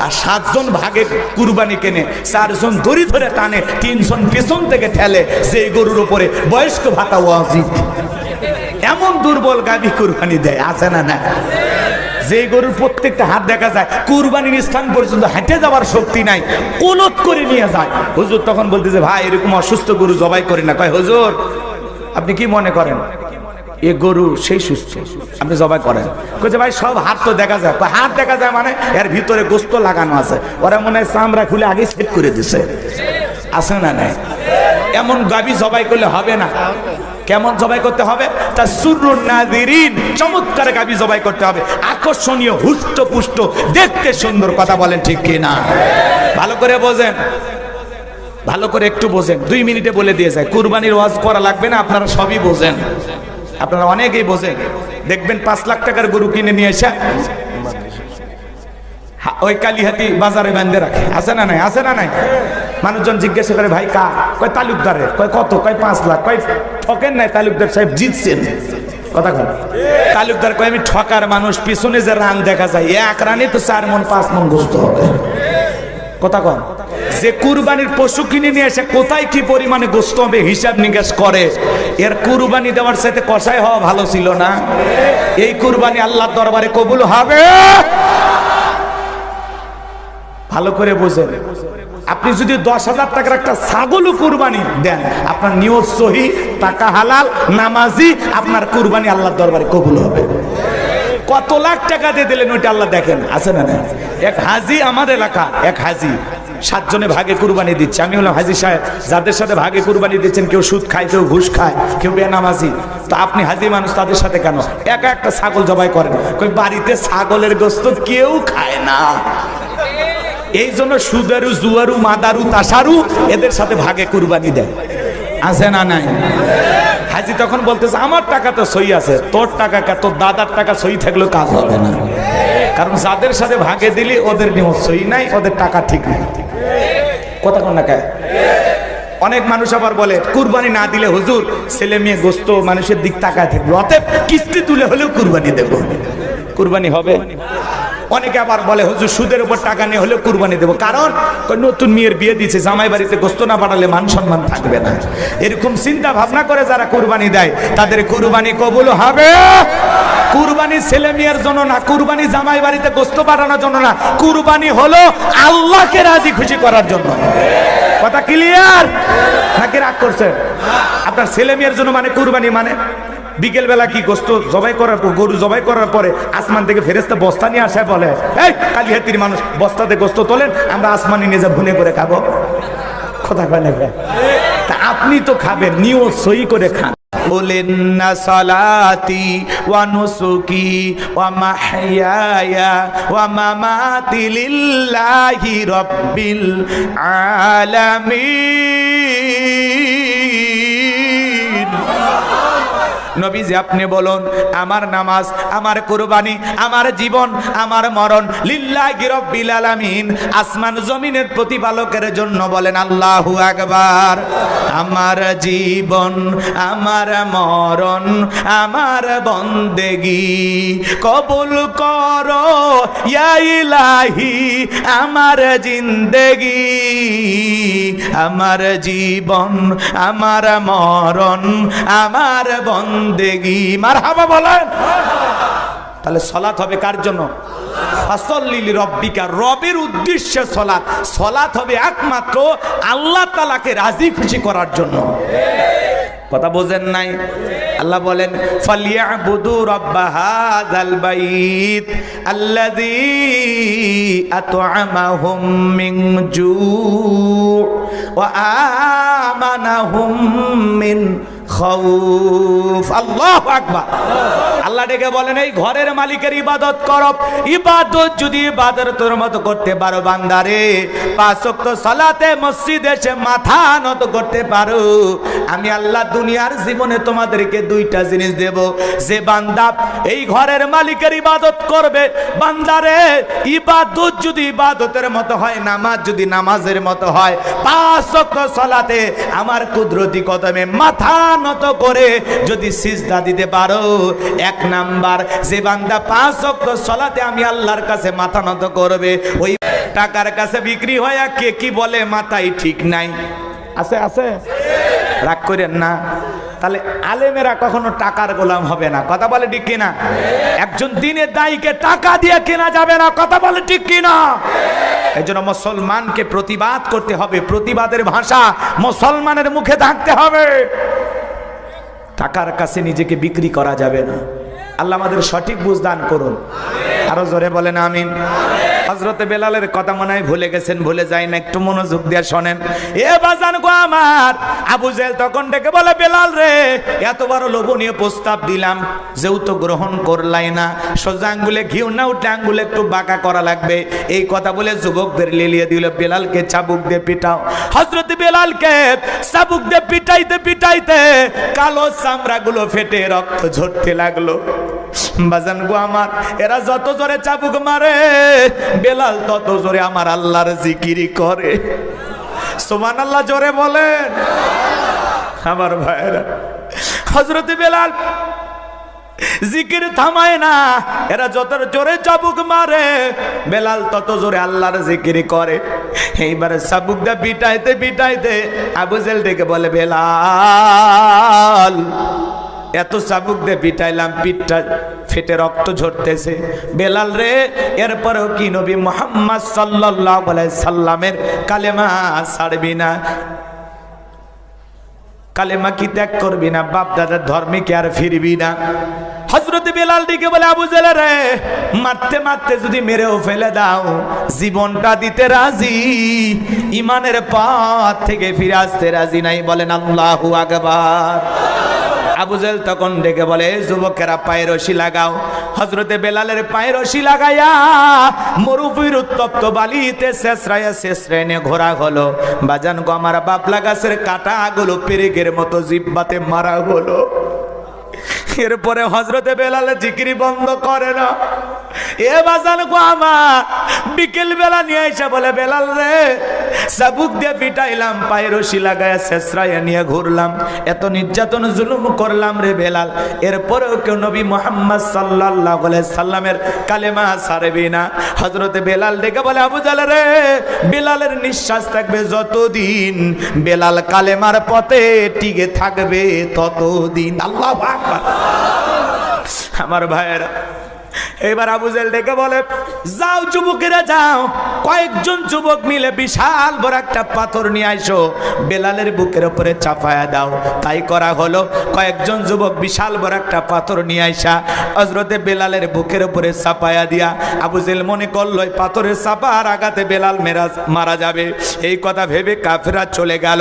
আর 7 জন ভাগে কুরবানি কেনে, 4 জন দড়ি ধরে টানে, 3 জন পেছন থেকে ঠেলে, যে গরুর উপরে বয়স্ক ভাতা ওয়াজিব। এমন দুর্বল গাভী কুরবানি দেয়, আছে না না? যে গরুর প্রত্যেকটা হাত দেখা যায়, কুরবানির স্থান পর্যন্ত হেঁটে যাওয়ার শক্তি নাই, কোলত করে নিয়ে যায়। হুজুর তখন বলতেছে, ভাই এরকম অসুস্থ গরু জবাই করি না। কয় হুজুর আপনি কি মনে করেন এ গরু সেই সুস্থ, আপনি জবাই করেন? কইছে ভাই সব হাত তো দেখা যায়। হাত দেখা যায় মানে এর ভিতরে গোস্ত লাগানো আছে, ওরা মনে হয় চামড়া খুলে আগে সেট করে দিছে, আছে না নাই? এমন গাভী জবাই করলে হবে না। কেমন জবাই করতে হবে? তা সুরুন নাযিরিন, চমৎকার গাভী জবাই করতে হবে, আকর্ষণীয়, হুষ্ট পুষ্ট, দেখতে সুন্দর। কথা বলেন ঠিক কি না? ভালো করে বোঝেন, ভালো করে একটু বোঝেন। 2 মিনিটে বলে দিয়ে যায়, কুরবানির ওয়াজ করা লাগবে না, আপনারা সবই বোঝেন, আপনারা অনেকেই বোঝেন। দেখবেন 5 লাখ টাকার গরু কিনে নিয়ে এসে ওই কালীহাতি বাজারে বাঁধে রাখে, আছে না নাই? আছে না নাই? মানুষজন জিজ্ঞাসা করে ভাই কা? কয় তালুকদারের। কয় কত? কয় 5 লাখ। কয় ঠকেন নাই, তালুকদার সাহেব জিতছেন। কথা কয় তালুকদার কয় আমি ঠকার মানুষ, পিছনে যে রান দেখা যায়, 1 রানে তো 4 মণ 5 মণ গোস্ত হবে। কথা কন। যে কুরবানির পশু কিনে নিয়ে এসে কোথায় কি পরিমাণে গোস্ত হবে হিসাব নিকাশ করে, এর কুরবানি দেওয়ার সাথে কষাই হওয়া ভালো ছিল না? এই কুরবানি আল্লাহর দরবারে কবুল হবে। ভালো করে বুঝেন। আপনি যদি 10,000 টাকার একটা ছাগলও কুরবানি দেন, আপনার নিয়ত সহি, টাকা হালাল, নামাজি, আপনার কুরবানি আল্লাহর দরবারে কবুল হবে। কত লাখ টাকা দিয়ে দিলেন ওইটা আল্লাহ দেখেন, আছে না না? এক হাজি, আমাদের এলাকা এক হাজি 7 জনে ভাগে কুরবানি দিচ্ছে। আমি বললাম হাজি সাহেব, যাদের সাথে ভাগে কুরবানি দিচ্ছেন, কেউ সুদ খায়, কেউ ঘুষ খায়, কেউ বেনামাজি, তো আপনি হাজি মানুষ, তাদের সাথে কেন একা একটা ছাগল জবাই করেন? কই বাড়িতে ছাগলের গোস্ত কেউ খায় না, এই জন্য সুদারু, জুয়ারু, মাদারু, তাসারু এদের সাথে ভাগে কুরবানি দেয়, আছে না নাই? হাজি তখন বলতেছে আমার টাকা তো সই আছে, তোর টাকা কা? তোর দাদার টাকা সই থাকলেও কাজ হবে না, কারণ যাদের সাথে ভাগে দিলি ওদের নিয়ত সই নাই, ওদের টাকা ঠিক নাই। কথা কোন না? অনেক মানুষ আবার বলে কুরবানি না দিলে হুজুর ছেলে মেয়ে গোস্ত মানুষের দিক তাকায় থাকবে, অতএব কিস্তি তুলে হলেও কুরবানি দেব। কুরবানি হবে? অনেকে আবার বলে হুজুর সুদের উপর টাকা নিয়ে হলেও কুরবানি দেবো, কারণ নতুন মেয়ের বিয়ে দিচ্ছে, জামাই বাড়িতে গোস্ত না পাঠালে মান সম্মান থাকবে না। এরকম চিন্তা ভাবনা করে যারা কুরবানি দেয়, তাদের কুরবানি কবুল হবে। কুরবানি ছেলে মেয়ের জন্য না, কুরবানি জামাই বাড়িতে গোস্ত পাঠানোর জন্য না, কুরবানি হলো আল্লাহকে রাজি খুশি করার জন্য। কথা ক্লিয়ার নাকি রাগ করছে? আপনার ছেলে মেয়ের জন্য মানে কুরবানি মানে বিকেল বেলা কি গোস্ত জবাই করার পর, গরু জবাই করার পরে আসমান থেকে ফেরেশতা বস্তা নিয়ে আসে, বলে এই কালিহাতির মানুষ বস্তাতে গোস্ত তোলেন, আমরা আসমানে নিয়ে যা ভুনে করে খাবো। কথা কয় না? তা আপনি তো খাবেন, নিয়ত সই করে খান। বলেন না সালাতি ওয়া নুসুকি ওয়া মাহইয়ায়া ওয়া মামাতি লিল্লাহি রাব্বিল আলামিন। নবীজি আপনি বলুন, আমার নামাজ, আমার কুরবানি, আমার জীবন, আমার মরণ লিল্লাহি রাব্বিল আলামিন, আসমান জমিনের প্রতিপালকের জন্য। বলেন আল্লাহু আকবার। আমার জীবন, আমার মরণ, আমার বন্দেগি কবুল করো ইয়া ইলাহি, আমার জিন্দেগি, আমার জীবন, আমার মরণ, আমার বন্দেগি। মারহাবা বলেন। তাহলে সালাত হবে কার জন্য? ফাসাল্লি লিরাব্বিকা, রবের উদ্দেশ্যে সালাত। সালাত হবে একমাত্র আল্লাহ তাআলাকে রাজি খুশি করার জন্য। কথা বোঝেন নাই? আল্লাহ বলেন ফালিয়াবুদু রাব্বা হাযাল বাইত আল্লাযী আত'আমাহুম মিন জু' ওয়া আমানাহুম মিন খাউফ। আল্লাহু আকবার। আল্লাহ ডেকে বলেন এই ঘরের মালিকের ইবাদত করো। ইবাদত যদি ইবাদতের মতো করতে পারো বান্দারে, 5 ওয়াক্ত সালাতে মসজিদে এসে মাথা নত করতে পারো, আমি আল্লাহ দুনিয়ার জীবনে তোমাদেরকে 2টা জিনিস দেব। যে বান্দা এই ঘরের মালিকের ইবাদত করবে, বান্দারে ইবাদত যদি ইবাদতের মতো হয়, নামাজ যদি নামাজের মতো হয়, 5 ওয়াক্ত সালাতে আমার কুদরতি কদমে মাথা নত করে যদি সিজদা দিতে পারো, 1 নাম্বার যে বান্দা 5 ওয়াক্ত সালাতে আমি আল্লাহর কাছে মাথা নত করবে, ওই টাকার কাছে বিক্রি হয় কে কি বলে মাথায় ঠিক নাই। আছে আছে, রাগ করেন না। তাহলে আলেমেরা কখনো টাকার গোলাম হবে না, কথা বলে ঠিক কিনা? একজন দিনের দায়ীকে টাকা দিয়ে কেনা যাবে না, কথা বলে ঠিক কিনা? এই জন্য মুসলমানকে প্রতিবাদ করতে হবে, প্রতিবাদের ভাষা মুসলমানের মুখে থাকতে হবে। টাকার কাছে নিজেকে বিক্রি করা যাবে না। আল্লাহ আমাদের সঠিক বুঝ দান করুন, আরো জোরে বলেন আমিন। হযরতে বেলালের কথা মনে হয় ভুলে গেছেন, ভুলে যায় না, একটু মনোযোগ দিয়ে শোনেন। এ বাজান গো আমার, আবু জেহেল তখন ডেকে বলে, বেলাল রে, এত বড় লোভনীয় প্রস্তাব দিলাম, যেহেতু গ্রহণ করলাই না, সোজা আঙ্গুলে ঘিউ না উঠে আঙ্গুলে একটু বাঁকা করা লাগবে। এই কথা বলে যুবকদের লেলিয়ে দিল, বেলালকে চাবুক দিয়ে পিটাও। হযরতে বেলালকে চাবুক দিয়ে পিটাইতে পিটাইতে কালো চামড়াগুলো ফেটে রক্ত ঝরতে লাগলো। বাজান গো আমার, এরা যত জোরে চাবুক মারে, বেলাল তত জোরে আমার আল্লাহর জিকিরি করে। সুবহানাল্লাহ জোরে বলেন আমার ভাইরা। হযরতে বেলাল জিকির থামায় না, এরা যত জোরে চাবুক মারে, বেলাল তত জোরে আল্লাহর জিকির করে। এইবারে চাবুক দা পিটাইতে পিটাইতে আবু জেহেল ডেকে বলে, বেলাল, এত চাবুক দিয়ে পিটাইলাম, পিঠটা ফেটে রক্ত ঝরতেছে। বেলাল রে, এরপরেও কি নবী মুহাম্মদ সাল্লাল্লাহু আলাইহি সাল্লামের কালেমা ছাড়বি না? কালেমা কি ত্যাগ করবি না? বাপ দাদার ধর্মে কি আর ফিরবি না? হযরত বেলাল দিকে বলে, আবু জেহেল রে, মারতে মারতে যদি মেরেও ফেলে দাও, জীবনটা দিতে রাজি, ইমানের পথ থেকে ফিরে আসতে রাজি নাই। বলেন আল্লাহু আকবার। আবু জেহেল তখন ডেকে বলে, যুবকেরা পায়ে রশি লাগাও। হযরতে বেলালের পায়ে রশি লাগাইয়া মরুভূমির উত্তপ্ত বালিতে শেষরায় নিয়ে ঘোরা হলো। বাজান গো আমার, বাবলা গাছের কাঁটাগুলো পেরেকের মতো জিহ্বাতে মারা হলো। এরপরে হযরতে বেলাল জিকিরি বন্ধ করে না। এ বাজান গো আমার, বিকেল বেলা নিয়ে এসে বলে, বেলাল রে, চাবুক দিয়ে পিটাইলাম, পায়ে রশি লাগায় শেষরায় নিয়ে ঘুরলাম, এত নির্যাতন জুলুম করলাম রে বেলাল, এরপরেও কেউ নবী মুহাম্মদ সাল্লাল্লাহু আলাইহি সাল্লামের কালেমা ছাড়বি না? হযরতে বেলাল ডেকে বলে, আবু জেহেল রে, বেলালের নিঃশ্বাস থাকবে যতদিন, বেলাল কালেমার পথে টিকে থাকবে ততদিন। আল্লাহু আকবার। আমার ভাইয়েরা, এবার আবু জেহেল ডেকে বলে, যাও যুবকেরা যাও, কয়েকজন যুবক মিলে বিশাল বড় একটা পাথর নিয়ে আইসো, বেলালের বুকের উপরে চাপায়া দাও। তাই করা হলো। কয়েকজন যুবক বিশাল বড় একটা পাথর নিয়ে আইসা হযরতে বেলালের বুকের উপরে চাপায়া দিয়া, আবু জেহেল মনে করলো এই পাথরের চাপার আঘাতে বেলাল মারা যাবে। এই কথা ভেবে কাফেররা চলে গেল।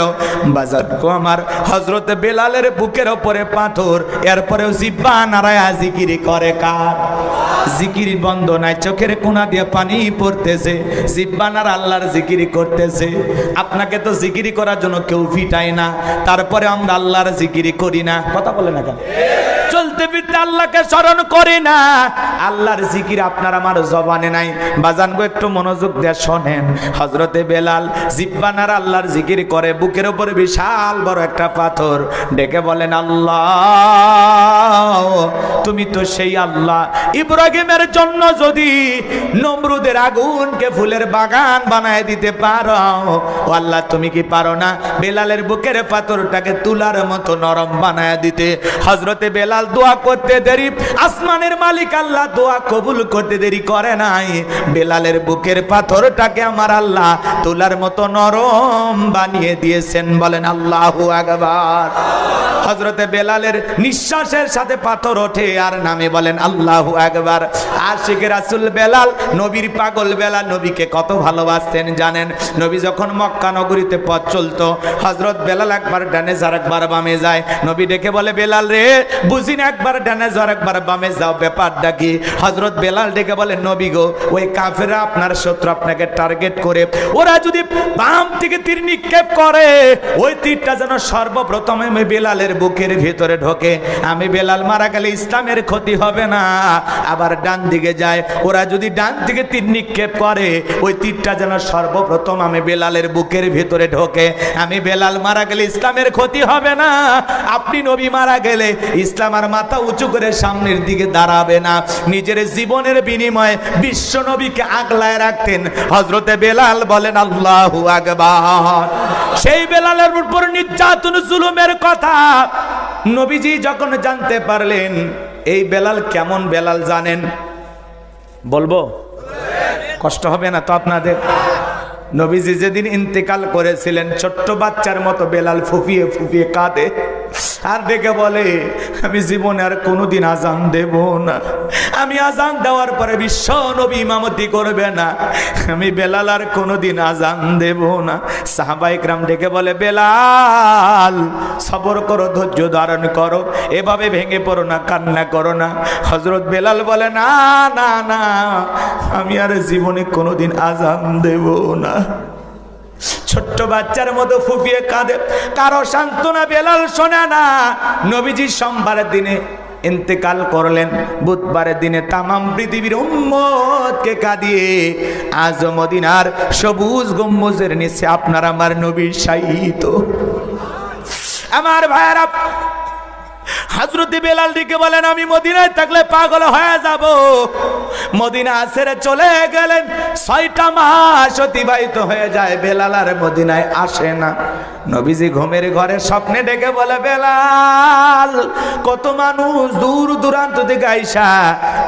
বাজার কো আমার, হযরতে বেলালের বুকের উপরে পাথর, এরপরেও জিহ্বা নাড়ায়া জিকিরি করে। কার জিকির বন্ধ নাই, চোখের কোনা দিয়ে পানি পড়তেছে, জিহ্বানার আল্লাহর জিকিরি করতেছে। আপনাকে তো জিকিরি করার জন্য কেউ ফিটায় না, তারপরে আমরা আল্লাহর জিকিরি করি না, কথা বলে না কেন? চলতে ফিরতে আল্লাহকে স্মরণ করি না, আল্লাহর জিকির আপনার আমার জবানে নাই। বাজান গো, একটু মনোযোগ দিয়ে শোনেন। হযরতে বেলাল জিহ্বানার আল্লাহর জিকির করে, বুকের উপরে বিশাল বড় একটা পাথর, ডেকে বলেন, আল্লাহ, তুমি তো সেই আল্লাহ, ইব্রাহিমের জন্য যদি নমরুদের আগুনকে ফুলের বাগান বানায় দিতে পারো, ও আল্লাহ, তুমি কি পারো না বেলালের বুকের পাথরটাকে তুলার মতো নরম বানায় দিতে? হযরতে বেলাল দোয়া করতে দেরি, আসমানের মালিক আল্লাহ দোয়া কবুল করতে দেরি করে নাই। বেলালের বুকের পাথরটাকে আমার আল্লাহ তুলার মতো নরম বানিয়ে দিয়েছেন। বলেন আল্লাহু আকবার। হযরতে বেলালের নিঃশ্বাসের সাথে পাথর ওঠে আর নামে, বলেন আল্লাহু আকবার। আশিকে রাসূল বেলাল, নবীর পাগল বেলাল, নবীকে কত ভালোবাসতেন জানেন? নবী যখন মক্কা নগরীতে পথ চলতো, হযরত বেলাল একবার ডানে যার একবার বামে যায়। নবী ডেকে বলে, বেলাল রে, বুঝিনা, একবার ডানে যার একবার বামে যাও, ব্যাপারটা কি? হযরত বেলাল ডেকে বলে, নবী গো, ওই কাফেররা আপনার শত্রু, আপনাকে টার্গেট করে ওরা যদি বাম থেকে তীর নিক্ষেপ করে, ওই তীরটা যেন সর্বপ্রথম আমি বেলালের বুকের ভিতরে ঢোকে। আমি বেলাল মারা গেলে ইসলামের ক্ষতি হবে না। আবার ডান দিকে যায়, ওরা যদি ডান দিকে তীর নিক্ষেপ করে, ওই তীরটা যেন সর্বপ্রথম আমি বেলালের বুকের ভিতরে ঢোকে। আমি বেলাল মারা গেলে ইসলামের ক্ষতি হবে না। আপনি নবী মারা গেলে ইসলাম আমার মাথা উঁচু করে সামনের দিকে দাঁড়াবে না। নিজের জীবনের বিনিময়ে বিশ্ব নবীকে আগলায় রাখতেন হযরতে বেলাল। বলেন আল্লাহু আকবার। সেই বেলালের উপর নির্যাতন জুলুমের কথা নবীজি যখন জানতে পারলেন, এই বেলাল কেমন বেলাল জানেন? বলবো? কষ্ট হবে না তো আপনাদের? নবীজি যেদিন ইন্তেকাল করেছিলেন, ছোট্ট বাচ্চার মতো বেলাল ফুপিয়ে ফুপিয়ে কাঁদে আর ডেকে বলে, আমি জীবনে আর কোনোদিন আজান দেব না। আমি আজান দেওয়ার পরে বিশ্ব নবী ইমামতি করবে না, আমি বেলাল আর কোনোদিন আজান দেব না। সাহাবায়ে কেরাম ডেকে বলে, বেলাল সবর করো, ধৈর্য ধারণ করো, এভাবে ভেঙে পড়ো না, কান্না করো না। হযরত বেলাল বলে, না না না, আমি আর জীবনে কোনোদিন আজান দেব না। ছোট্ট বাচ্চার মতো ফুপিয়ে কাঁদে, কারো সান্ত্বনা বেলাল শোনে না। নবীজি সোমবারের দিনে ইন্তেকাল করলেন, বুধবারের দিনে তামাম পৃথিবীর উম্মতকে কাঁদিয়ে আজ মদিনার সবুজ গম্বুজের নিচে আপনার আমার নবী শায়িত। আমার ভাইরা, হযরতে বেলাল দিকে বলেন, আমি মদিনায় থাকলে পাগল হয়ে যাব। মদিনা ছেড়ে চলে গেলেন, 6টা মাস অতিবাহিত হয়ে যায়, বেলাল আর মদিনায় আসে না। নবীজি ঘুমের ঘরে স্বপ্নে ডেকে বলে, বেলাল, কত মানুষ দূর দূরান্ত থেকে আইসা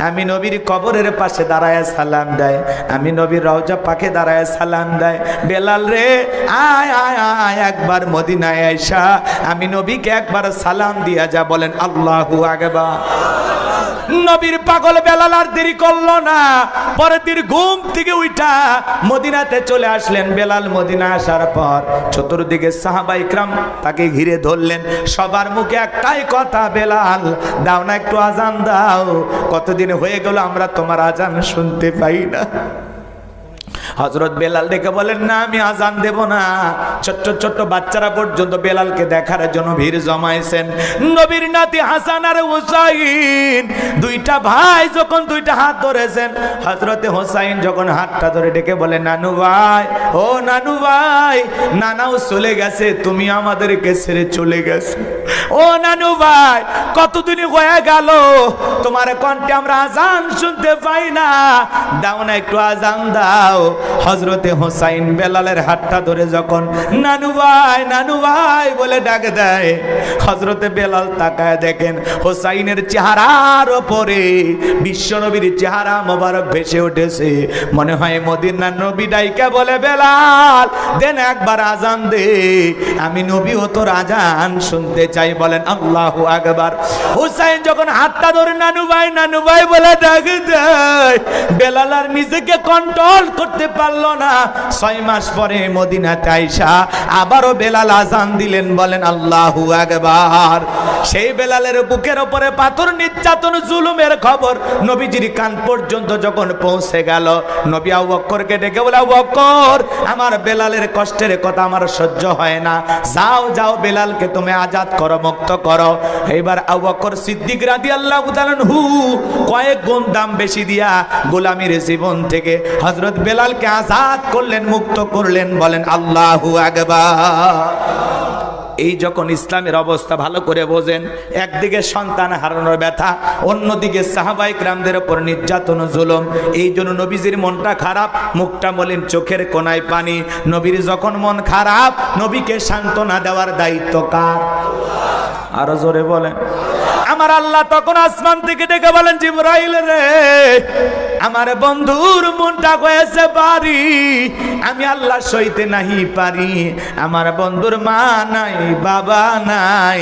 আমি নবীর কবরের পাশে দাঁড়ায় সালাম দেয়, আমি নবীর রওজা পাকে দাঁড়ায় সালাম দেয়। বেলাল রে, আয় আয় আয়, একবার মদিনায় আইসা আমি নবীকে একবার সালাম দিয়া যা। বলেন আল্লাহু আকবার। নবীর পাগল বেলাল আর দেরি করলো না, পরের দিন ঘুম থেকে উঠা মদিনাতে চলে আসলেন। বেলাল মদিনা আসার পর চতুর্দিকে সাহাবায়ে কেরাম তাকে ঘিরে ধরলেন। সবার মুখে একটাই কথা, বেলাল দাও না একটু আজান দাও, কতদিন হয়ে গেল আমরা তোমার আজান শুনতে পাই না। হযরত বেলাল ডেকে বলেন, না আমি আজান দেব না। ছোট্ট ছোট্ট বাচ্চারা পর্যন্ত বেলালকে দেখার জন্য ভিড় জমাইছেন। নবীর নাতি হাসান আর হুসাইন, দুইটা ভাই যখন দুইটা হাত ধরেছেন, হযরতে হুসাইন যখন হাতটা ধরে ডেকে বলে, নানু ভাই, ও নানু ভাই, নানাও চলে গেছে, তুমি আমাদেরকে ছেড়ে চলে গেছে। ও নানু ভাই, কতদিন হয়ে গেল তোমার কণ্ঠে আমরা আজান শুনতে পাই না, দাও না একটু আজান দাও। হযরতে হুসাইন বেলালের হাতটা ধরে যখন নানু ভাই বলে ডাক দেয়, হযরতে বেলাল তাকায় দেখেন হুসাইনের চেহারার উপরে বিশ্বনবীর চেহারা মোবারক ভেসে উঠেছে। মনে হয় মদিনার নবী ডাইকা বলে, বেলাল দেন একবার আজান দে, আমি নবীও তোর আজান শুনতে চাই। বলেন আল্লাহু আকবার। হুসাইন যখন হাতটা ধরে নানু ভাই বলে ডাক দেয়, বেলাল আর নিজেকে কন্ট্রোল করতে পারলো না। 6 মাস পরে মদিনাতে আইসা আবারও বেলাল আজান দিলেন। বলেন আল্লাহু আকবার। সেই বেলালের বুকের উপরে পাথর নির্যাতন জুলুমের খবর নবীজির কান পর্যন্ত যখন পৌঁছে গেল, নবী আবু বকরকে ডেকে বলে, আবু বকর, আমার বেলালের কষ্টের কথা আমার সহ্য হয় না, যাও যাও বেলালকে তুমি আজাদ করো, মুক্ত করো। এবার আবু বকর সিদ্দিক রাদিয়াল্লাহু তাআলা আনহু কয়েক গুণ দাম বেশি দিয়া গোলামীর জীবন থেকে হযরত বেলালকে আজাদ করলেন, মুক্ত করলেন। বলেন আল্লাহু আকবার। এই যখন ইসলামের অবস্থা ভালো করে বোঝেন, একদিকে সন্তান হারানোর ব্যথা, অন্যদিকে সাহাবায়ে কেরামদের উপর নির্যাতন জুলুম, এই জন্য নবীজির মনটা খারাপ, মুখটা মলিন, চোখের কোনায় পানি। নবীর যখন মন খারাপ, নবীকে সান্ত্বনা দেওয়ার দায়িত্ব কার? আরো জোরে বলেন। আমার আল্লাহ তখন আসমান থেকে ডেকে বলেন, জিবরাইল রে, আমার বন্ধুর মনটা হয়েছে বাড়ি, আমি আল্লাহ সইতে নাহি পারি। আমার বন্ধুর মা নাই, বাবা নাই,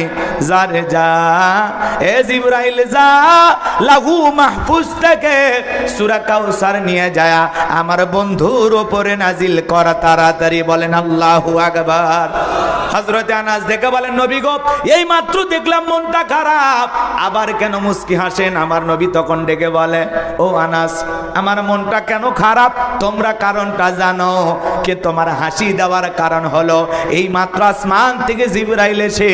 যারে যা, এ জিবরাইল যা, লাহু মাহফুজ থেকে সূরা কাউসার নিয়ে যায় আমার বন্ধুর উপরে নাজিল করা তাড়াতাড়ি। বলেন আল্লাহু আকবার। হযরত আনাস দেখে বলেন, নবী গো, এই মাত্র দেখলাম মনটা খারাপ, আবার কেন মুস্কি হাসেন? আমার নবী তখন ডেকে বলে, ও আনাস, আমার মনটা কেন খারাপ তোমরা কারণটা জানো? কে তোমার হাসি দেওয়ার কারণ হলো এই মাত্র আসমান থেকে জিবরাইল এসে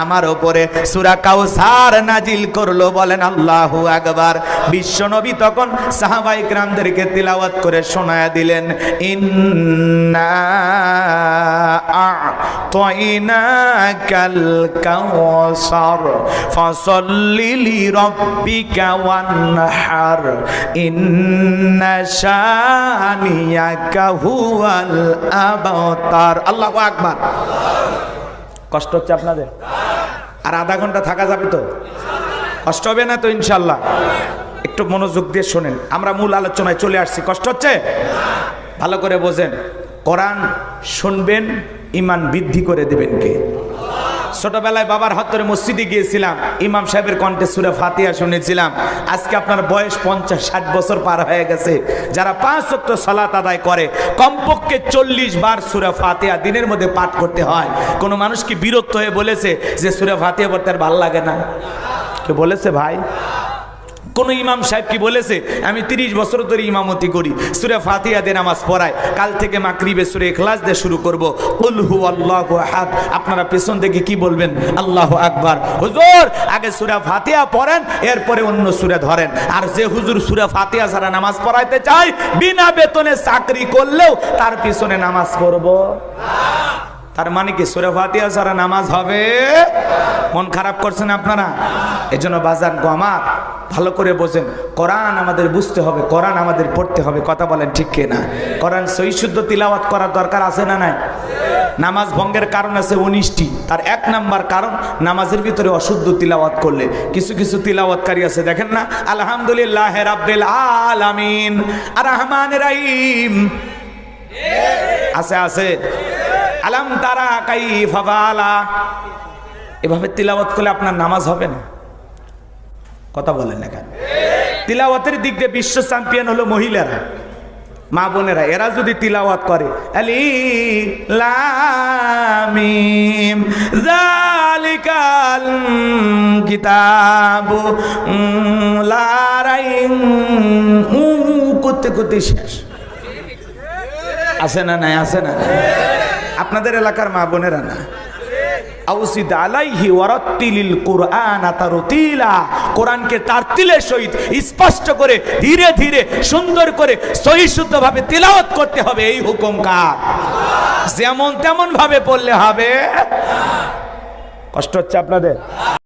আমার উপরে সূরা কাউসার নাজিল করলো। বলেন আল্লাহু আকবার। বিশ্ব নবী তখন সাহাবায়ে কেরামদেরকে তিলাওয়াত করে শোনায়া দিলেন, ইন্না আ'তাইনাকাল কাওসার ফাসাল্লি লিরাব্বিকা ওয়ানহার ইন্না শানিয়াকা হুয়াল আবতার। আল্লাহু আকবার। কষ্ট হচ্ছে আপনাদের? আর আধা ঘন্টা থাকা যাবে তো? কষ্ট হবে না তো ইনশাল্লাহ? একটু মনোযোগ দিয়ে শোনেন, আমরা মূল আলোচনায় চলে আসছি। কষ্ট হচ্ছে? ভালো করে বোঝেন। কোরআন শুনবেন, ঈমান বৃদ্ধি করে দেবেন কে? ছোটবেলায় বাবার হাত ধরে মসজিদে গিয়েছিলাম, ইমাম সাহেবের কণ্ঠে সূরা ফাতিহা শুনেছিলাম। আজকে আপনার বয়স 50-60 বছর পার হয়ে গেছে। যারা 5 ওয়াক্ত সালাত আদায় করে, কমপক্ষে 40 বার সূরা ফাতিহা দিনের মধ্যে পাঠ করতে হয়। কোনো মানুষ কি বিরক্ত হয়ে বলেছে যে সূরা ফাতিহা পড়তে আর ভালো লাগে না? কে বলেছে ভাই? কোন ইমাম সাহেব কি বলেছে আমি 30 বছর ধরে ইমামতি করি, সূরা ফাতিহা দিয়ে নামাজ পড়াই, কাল থেকে মাগরিবে সূরা ইখলাস দিয়ে শুরু করব, কুল হুয়াল্লাহু আহাদ। আপনারা পেছন থেকে কি বলবেন? আল্লাহু আকবার। হুজুর আগে সূরা ফাতিহা পড়েন, এরপরে অন্য সূরা ধরেন। আর যে হুজুর সূরা ফাতিহা ছাড়া নামাজ পড়াইতে চায়, বিনা বেতনে চাকরি করলেও তার পিছনে নামাজ পড়ব। তার মানে কি সূরা ফাতিহা ছাড়া নামাজ হবে? মন খারাপ করছেন আপনারা? এজন্য বাজান গো আমার, ভালো করে বোঝেন, কোরআন আমাদের বুঝতে হবে, কোরআন আমাদের পড়তে হবে। কথা বলেন ঠিক কিনা? কোরআন সহি শুদ্ধ তিলাওয়াত করার দরকার আছে না নাই? নামাজ ভঙ্গের কারণ আছে 19টি। তার 1 নাম্বার কারণ, নামাজের ভিতরে অশুদ্ধ তিলাওয়াত করলে। কিছু কিছু তিলাওয়াতকারী আছে, দেখেন না, আলহামদুলিল্লাহ রাব্বিল আলামিন আর রহমানির রহিম আছে আছে, আলাম তারা কাইফা ফাআলা। এভাবে তিলাওয়াত করলে আপনার নামাজ হবে না। কথা বলেন না কেন? তিলাওয়াতের দিক দিয়ে বিশ্ব চ্যাম্পিয়ন হলো মহিলারা, মা বোনেরা। এরা যদি তিলাওয়াত করে আলিফ লাম মিম যালিকাল কিতাবু লা রাইব করতে করতে শেষ। আছে না নাই? আছে না? আপনাদের এলাকার মা বোনেরা না? আউসিদ আলাইহি ওয়ারাত্তিলিল কুরআনা তারতিলা। কোরআনকে তারতিলের সহিত স্পষ্ট করে, ধীরে ধীরে, সুন্দর করে, সহি শুদ্ধভাবে তিলাওয়াত করতে হবে। এই হুকুম কার? যেমন তেমন ভাবে পড়লে হবে। কষ্ট হচ্ছে আপনাদের?